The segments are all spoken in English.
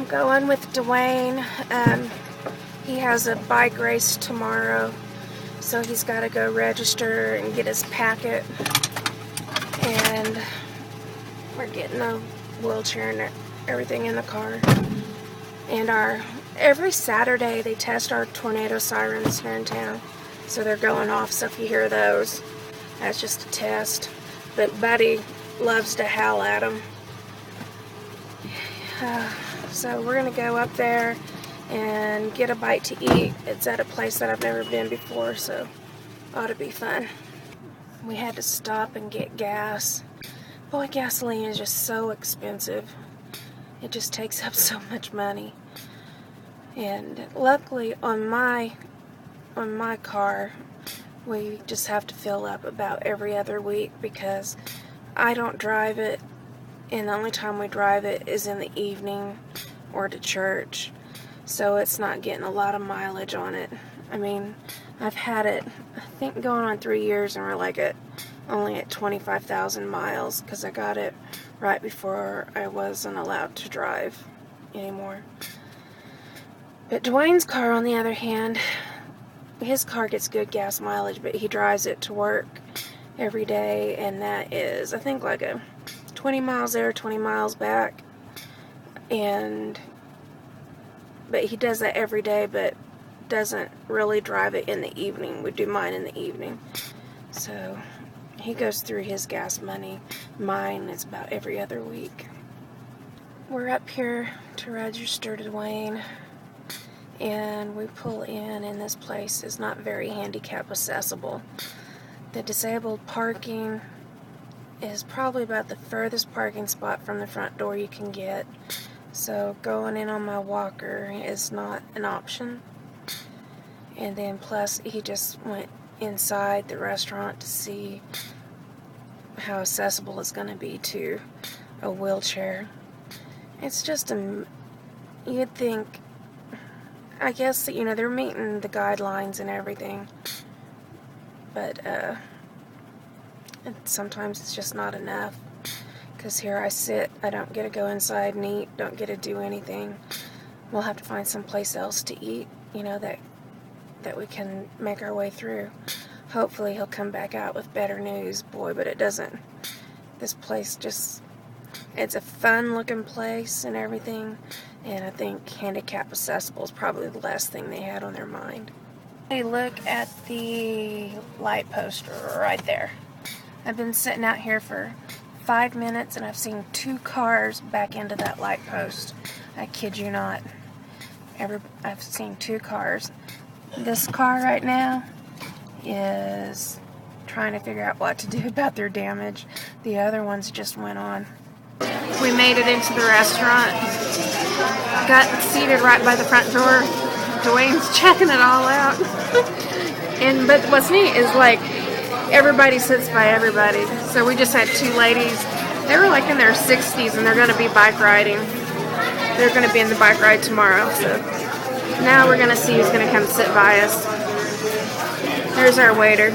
I'm going with Dwayne. He has a bike race tomorrow, so he's got to go register and get his packet. And we're getting a wheelchair and everything in the car. And every Saturday they test our tornado sirens here in town, so they're going off. So if you hear those, that's just a test. But Buddy loves to howl at them. So we're gonna go up there and get a bite to eat. It's at a place that I've never been before, so ought to be fun. We had to stop and get gas. Boy, gasoline is just so expensive. It just takes up so much money. And luckily on my car, we just have to fill up about every other week because I don't drive it, and the only time we drive it is in the evening or to church. So it's not getting a lot of mileage on it. I mean, I've had it, I think, going on 3 years, and we're like only at 25,000 miles because I got it right before I wasn't allowed to drive anymore. But Dwayne's car, on the other hand, his car gets good gas mileage, but he drives it to work every day, and that is, I think, like a 20 miles there, 20 miles back. But he does that every day, but doesn't really drive it in the evening. We do mine in the evening. So he goes through his gas money. Mine is about every other week. We're up here to register to Dwayne, and we pull in, and this place is not very handicap accessible. The disabled parking is probably about the furthest parking spot from the front door you can get. So going in on my walker is not an option. And then plus he just went inside the restaurant to see how accessible it's going to be to a wheelchair. It's just you'd think, I guess, that, they're meeting the guidelines and everything, but sometimes it's just not enough. Because here I sit, I don't get to go inside and eat, don't get to do anything. We'll have to find someplace else to eat, that we can make our way through. Hopefully he'll come back out with better news. Boy, but it doesn't. This place it's a fun looking place and everything, and I think handicap accessible is probably the last thing they had on their mind. Hey, look at the light post right there. I've been sitting out here for 5 minutes, and I've seen 2 cars back into that light post. I kid you not. I've seen 2 cars. This car right now is trying to figure out what to do about their damage. The other ones just went on. We made it into the restaurant. Got seated right by the front door. Dwayne's checking it all out. But what's neat is, like, everybody sits by everybody. So we just had 2 ladies. They were like in their 60s, and they're going to be bike riding. They're going to be in the bike ride tomorrow. So now we're going to see who's going to come sit by us. There's our waiter.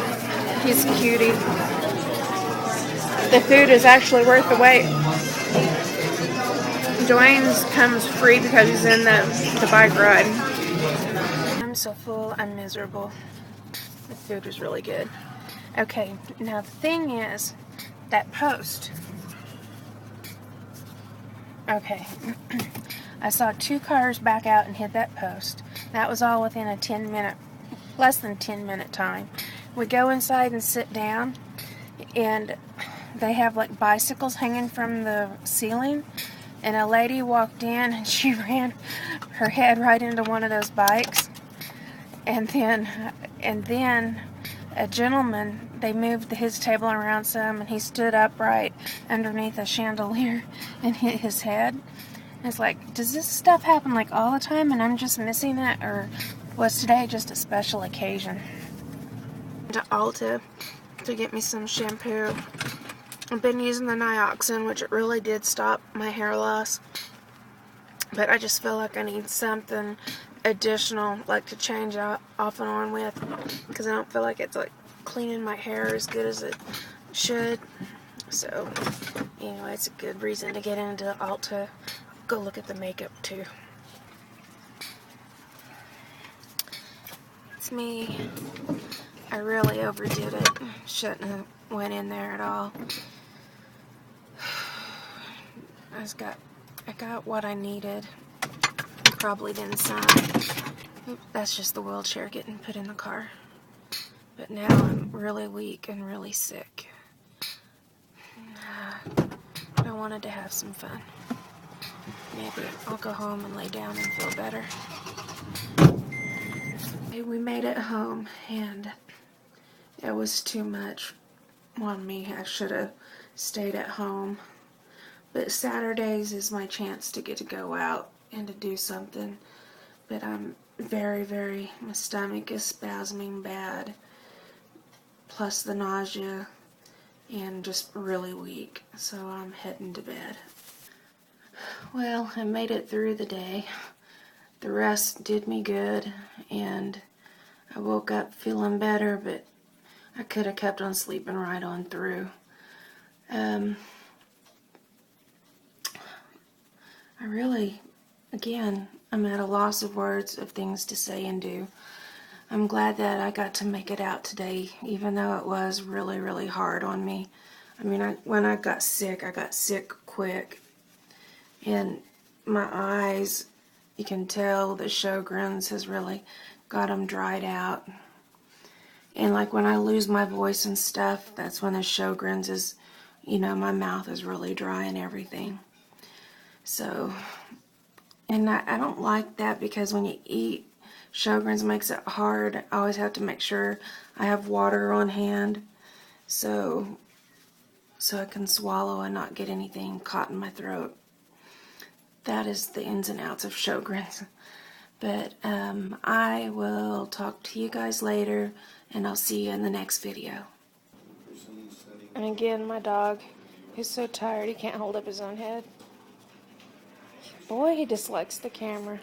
He's a cutie. The food is actually worth the wait. Dwayne's comes free because he's in the bike ride. I'm so full, I'm miserable. The food was really good. Okay, now the thing is, that post. Okay, I saw 2 cars back out and hit that post. That was all within a less than 10 minute time. We go inside and sit down, and they have like bicycles hanging from the ceiling, and a lady walked in and she ran her head right into one of those bikes. And then a gentleman, they moved his table around some, and he stood upright underneath a chandelier and hit his head. And it's like, does this stuff happen like all the time and I'm just missing it, or was today just a special occasion? To Ulta to get me some shampoo. I've been using the Nioxin, which it really did stop my hair loss, but I just feel like I need something additional, like, to change off and on with, because I don't feel like it's like cleaning my hair as good as it should. So anyway, it's a good reason to get into Ulta. go look at the makeup too. It's me. I really overdid it. Shouldn't have went in there at all. I got what I needed. And probably then some. Oop, that's just the wheelchair getting put in the car. But now I'm really weak and really sick. I wanted to have some fun. Maybe I'll go home and lay down and feel better. Okay, we made it home, and it was too much on me. I should have stayed at home. But Saturdays is my chance to get to go out and to do something. But I'm my stomach is spasming bad. Plus the nausea and just really weak. So I'm heading to bed. Well, I made it through the day. The rest did me good, and I woke up feeling better, but I could have kept on sleeping right on through. I'm at a loss of words of things to say and do. I'm glad that I got to make it out today, even though it was really, really hard on me. I mean, when I got sick quick. And my eyes, you can tell the Sjogren's has really got them dried out. And like when I lose my voice and stuff, that's when the Sjogren's is, my mouth is really dry and everything. So, and I don't like that because when you eat, Sjogren's makes it hard. I always have to make sure I have water on hand so I can swallow and not get anything caught in my throat. That is the ins and outs of Sjogren's. But I will talk to you guys later, and I'll see you in the next video. And again, my dog, he's so tired he can't hold up his own head. Boy, he dislikes the camera.